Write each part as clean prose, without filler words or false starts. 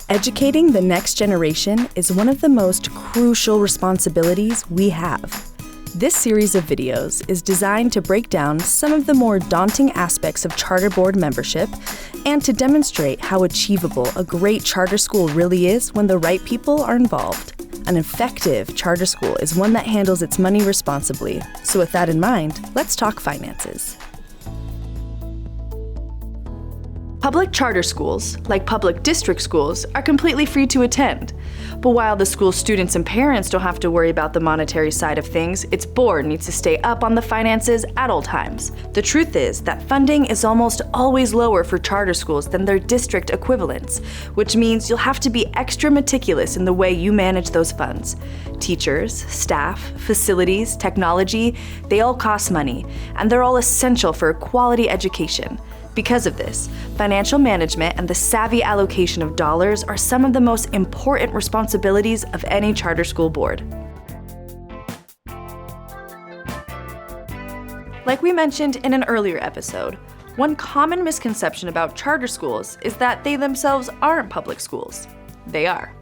Educating the next generation is one of the most crucial responsibilities we have. This series of videos is designed to break down some of the more daunting aspects of charter board membership and to demonstrate how achievable a great charter school really is when the right people are involved. An effective charter school is one that handles its money responsibly. So with that in mind, let's talk finances. Public charter schools, like public district schools, are completely free to attend. But while the school's students and parents don't have to worry about the monetary side of things, its board needs to stay up on the finances at all times. The truth is that funding is almost always lower for charter schools than their district equivalents, which means you'll have to be extra meticulous in the way you manage those funds. Teachers, staff, facilities, technology, they all cost money, and they're all essential for a quality education. Because of this, financial management and the savvy allocation of dollars are some of the most important responsibilities of any charter school board. Like we mentioned in an earlier episode, one common misconception about charter schools is that they themselves aren't public schools. They are.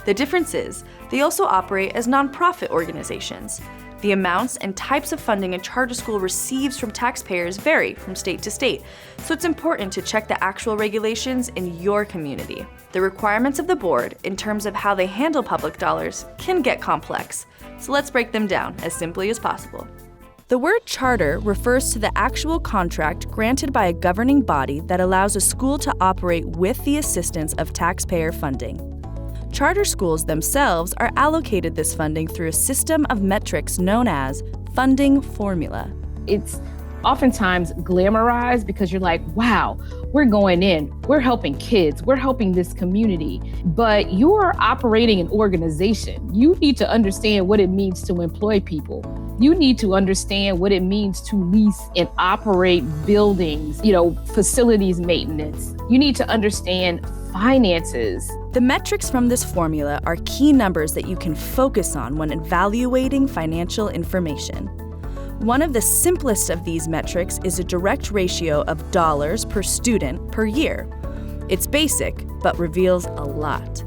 The difference is, they also operate as nonprofit organizations. The amounts and types of funding a charter school receives from taxpayers vary from state to state, so it's important to check the actual regulations in your community. The requirements of the board, in terms of how they handle public dollars, can get complex, so let's break them down as simply as possible. The word charter refers to the actual contract granted by a governing body that allows a school to operate with the assistance of taxpayer funding. Charter schools themselves are allocated this funding through a system of metrics known as funding formula. It's oftentimes glamorized because you're like, wow, we're going in, we're helping kids, we're helping this community, but you are operating an organization. You need to understand what it means to employ people. You need to understand what it means to lease and operate buildings, facilities maintenance. You need to understand finances. The metrics from this formula are key numbers that you can focus on when evaluating financial information. One of the simplest of these metrics is a direct ratio of dollars per student per year. It's basic, but reveals a lot.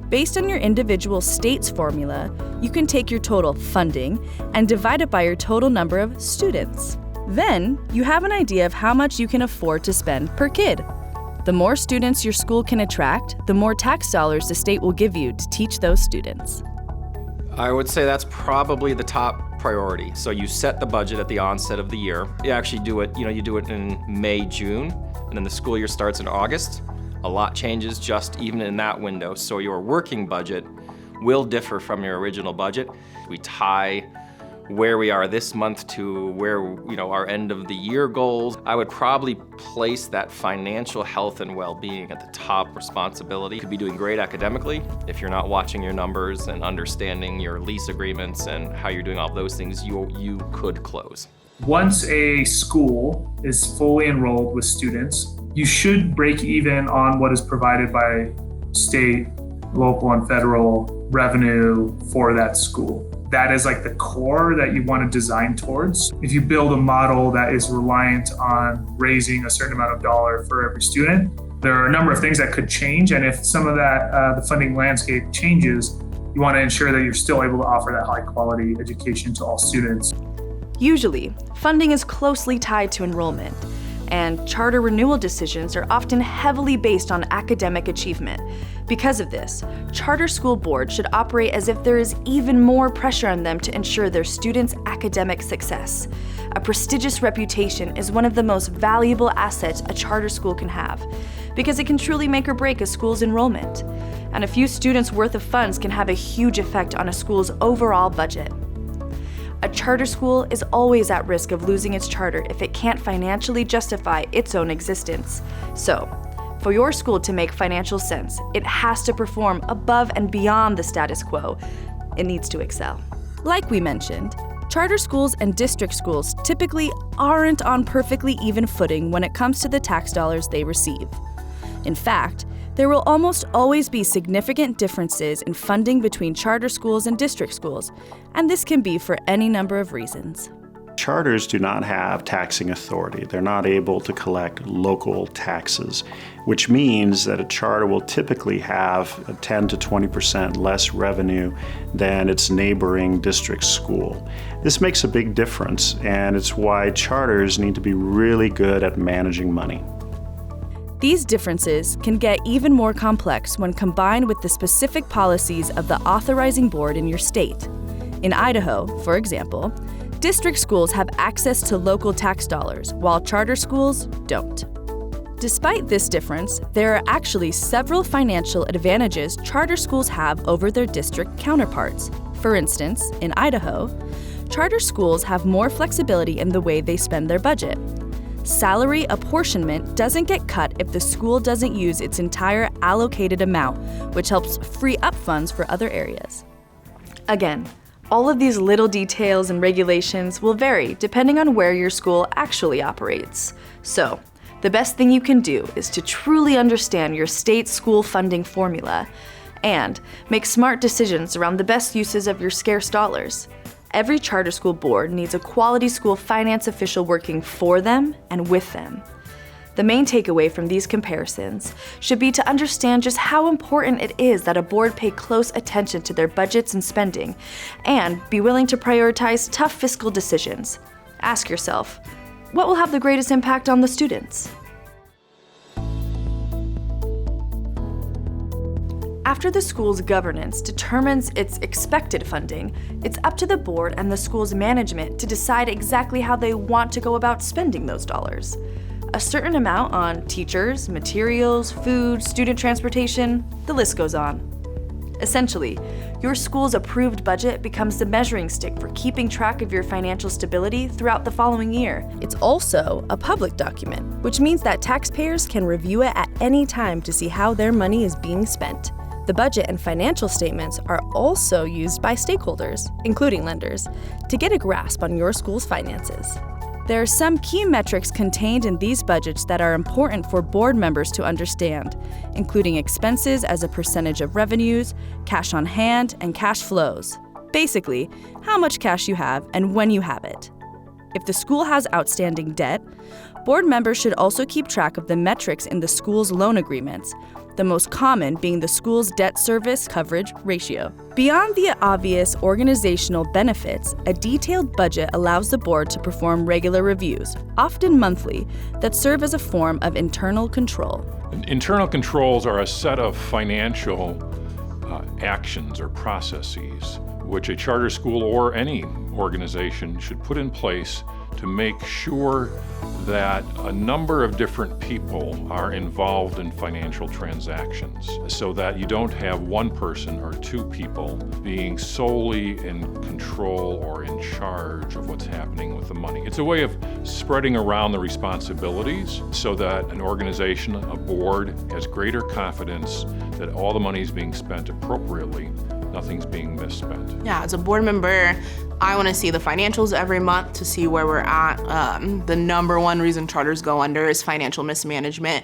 Based on your individual state's formula, you can take your total funding and divide it by your total number of students. Then, you have an idea of how much you can afford to spend per kid. The more students your school can attract, the more tax dollars the state will give you to teach those students. I would say that's probably the top priority. So you set the budget at the onset of the year. You actually do it, you do it in May, June, and then the school year starts in August. A lot changes just even in that window. So your working budget will differ from your original budget. We tie where we are this month to where our end of the year goals. I would probably place that financial health and well-being at the top responsibility. You could be doing great academically. If you're not watching your numbers and understanding your lease agreements and how you're doing all those things, you could close. Once a school is fully enrolled with students, you should break even on what is provided by state, local, and federal revenue for that school. That is like the core that you want to design towards. If you build a model that is reliant on raising a certain amount of dollar for every student, there are a number of things that could change. And if some of that, the funding landscape changes, you want to ensure that you're still able to offer that high quality education to all students. Usually, funding is closely tied to enrollment, and charter renewal decisions are often heavily based on academic achievement. Because of this, charter school boards should operate as if there is even more pressure on them to ensure their students' academic success. A prestigious reputation is one of the most valuable assets a charter school can have, because it can truly make or break a school's enrollment. And a few students' worth of funds can have a huge effect on a school's overall budget. A charter school is always at risk of losing its charter if it can't financially justify its own existence. So, for your school to make financial sense, it has to perform above and beyond the status quo. It needs to excel. Like we mentioned, charter schools and district schools typically aren't on perfectly even footing when it comes to the tax dollars they receive. In fact, there will almost always be significant differences in funding between charter schools and district schools, and this can be for any number of reasons. Charters do not have taxing authority. They're not able to collect local taxes, which means that a charter will typically have a 10 to 20% less revenue than its neighboring district school. This makes a big difference, and it's why charters need to be really good at managing money. These differences can get even more complex when combined with the specific policies of the authorizing board in your state. In Idaho, for example, district schools have access to local tax dollars, while charter schools don't. Despite this difference, there are actually several financial advantages charter schools have over their district counterparts. For instance, in Idaho, charter schools have more flexibility in the way they spend their budget. Salary apportionment doesn't get cut if the school doesn't use its entire allocated amount, which helps free up funds for other areas. Again, all of these little details and regulations will vary depending on where your school actually operates. So, the best thing you can do is to truly understand your state school funding formula and make smart decisions around the best uses of your scarce dollars. Every charter school board needs a quality school finance official working for them and with them. The main takeaway from these comparisons should be to understand just how important it is that a board pay close attention to their budgets and spending, and be willing to prioritize tough fiscal decisions. Ask yourself, what will have the greatest impact on the students? After the school's governance determines its expected funding, it's up to the board and the school's management to decide exactly how they want to go about spending those dollars. A certain amount on teachers, materials, food, student transportation, the list goes on. Essentially, your school's approved budget becomes the measuring stick for keeping track of your financial stability throughout the following year. It's also a public document, which means that taxpayers can review it at any time to see how their money is being spent. The budget and financial statements are also used by stakeholders, including lenders, to get a grasp on your school's finances. There are some key metrics contained in these budgets that are important for board members to understand, including expenses as a percentage of revenues, cash on hand, and cash flows. Basically, how much cash you have and when you have it. If the school has outstanding debt, board members should also keep track of the metrics in the school's loan agreements, the most common being the school's debt service coverage ratio. Beyond the obvious organizational benefits, a detailed budget allows the board to perform regular reviews, often monthly, that serve as a form of internal control. Internal controls are a set of financial actions or processes which a charter school or any organization should put in place to make sure that a number of different people are involved in financial transactions so that you don't have one person or two people being solely in control or in charge of what's happening with the money. It's a way of spreading around the responsibilities so that an organization, a board, has greater confidence that all the money is being spent appropriately, nothing's being misspent. Yeah, as a board member, I want to see the financials every month to see where we're at. The number one reason charters go under is financial mismanagement.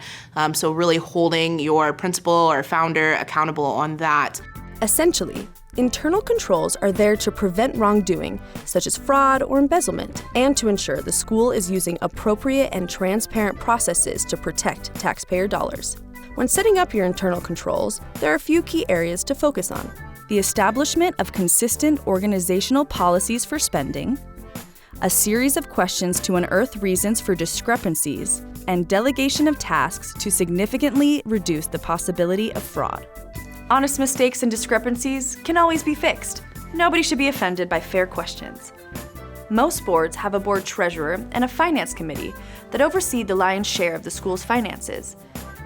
So really holding your principal or founder accountable on that. Essentially, internal controls are there to prevent wrongdoing, such as fraud or embezzlement, and to ensure the school is using appropriate and transparent processes to protect taxpayer dollars. When setting up your internal controls, there are a few key areas to focus on. The establishment of consistent organizational policies for spending, a series of questions to unearth reasons for discrepancies, and delegation of tasks to significantly reduce the possibility of fraud. Honest mistakes and discrepancies can always be fixed. Nobody should be offended by fair questions. Most boards have a board treasurer and a finance committee that oversee the lion's share of the school's finances.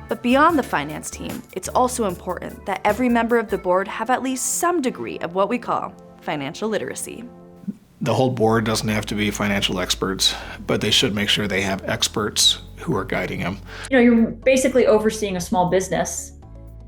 But beyond the finance team, it's also important that every member of the board have at least some degree of what we call financial literacy. The whole board doesn't have to be financial experts, but they should make sure they have experts who are guiding them. You're basically overseeing a small business,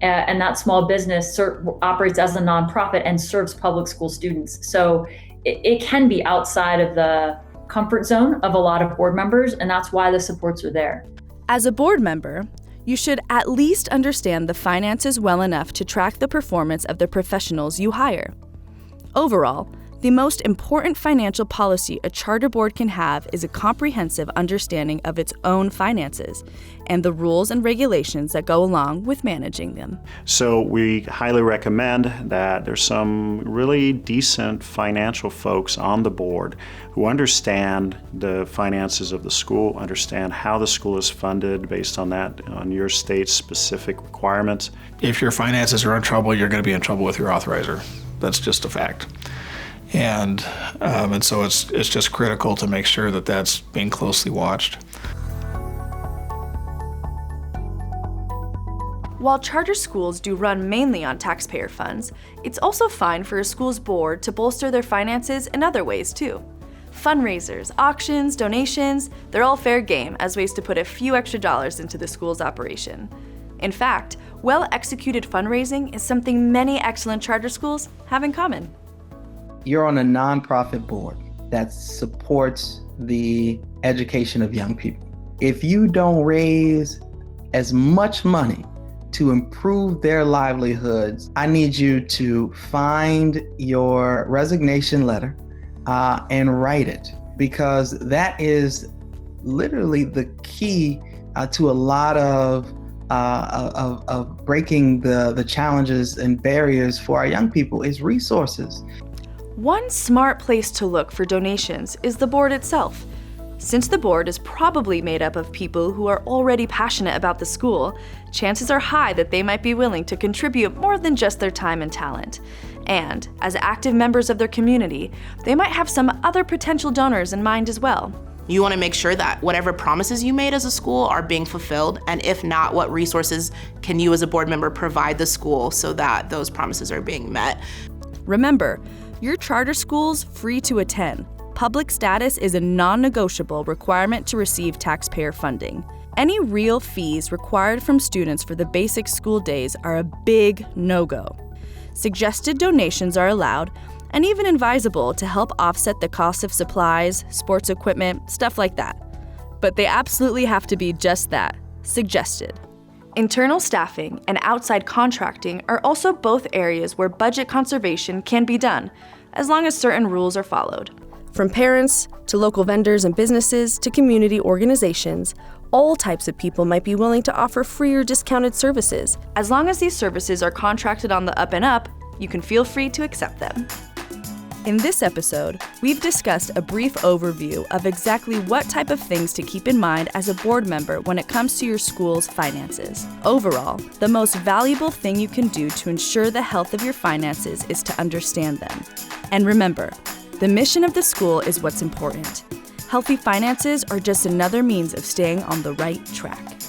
and that small business operates as a nonprofit and serves public school students. So it can be outside of the comfort zone of a lot of board members, and that's why the supports are there. As a board member, you should at least understand the finances well enough to track the performance of the professionals you hire. Overall, The most important financial policy a charter board can have is a comprehensive understanding of its own finances and the rules and regulations that go along with managing them. So we highly recommend that there's some really decent financial folks on the board who understand the finances of the school, understand how the school is funded based on that, on your state's specific requirements. If your finances are in trouble, you're going to be in trouble with your authorizer. That's just a fact. And so it's just critical to make sure that that's being closely watched. While charter schools do run mainly on taxpayer funds, it's also fine for a school's board to bolster their finances in other ways too. Fundraisers, auctions, donations, they're all fair game as ways to put a few extra dollars into the school's operation. In fact, well-executed fundraising is something many excellent charter schools have in common. You're on a nonprofit board that supports the education of young people. If you don't raise as much money to improve their livelihoods, I need you to find your resignation letter and write it, because that is literally the key to a lot of breaking the challenges and barriers for our young people is resources. One smart place to look for donations is the board itself. Since the board is probably made up of people who are already passionate about the school, chances are high that they might be willing to contribute more than just their time and talent. And, as active members of their community, they might have some other potential donors in mind as well. You want to make sure that whatever promises you made as a school are being fulfilled, and if not, what resources can you as a board member provide the school so that those promises are being met? Remember, your charter school's free to attend. Public status is a non-negotiable requirement to receive taxpayer funding. Any real fees required from students for the basic school days are a big no-go. Suggested donations are allowed and even advisable to help offset the cost of supplies, sports equipment, stuff like that. But they absolutely have to be just that, suggested. Internal staffing and outside contracting are also both areas where budget conservation can be done, as long as certain rules are followed. From parents to local vendors and businesses to community organizations, all types of people might be willing to offer free or discounted services. As long as these services are contracted on the up and up, you can feel free to accept them. In this episode, we've discussed a brief overview of exactly what type of things to keep in mind as a board member when it comes to your school's finances. Overall, the most valuable thing you can do to ensure the health of your finances is to understand them. And remember, the mission of the school is what's important. Healthy finances are just another means of staying on the right track.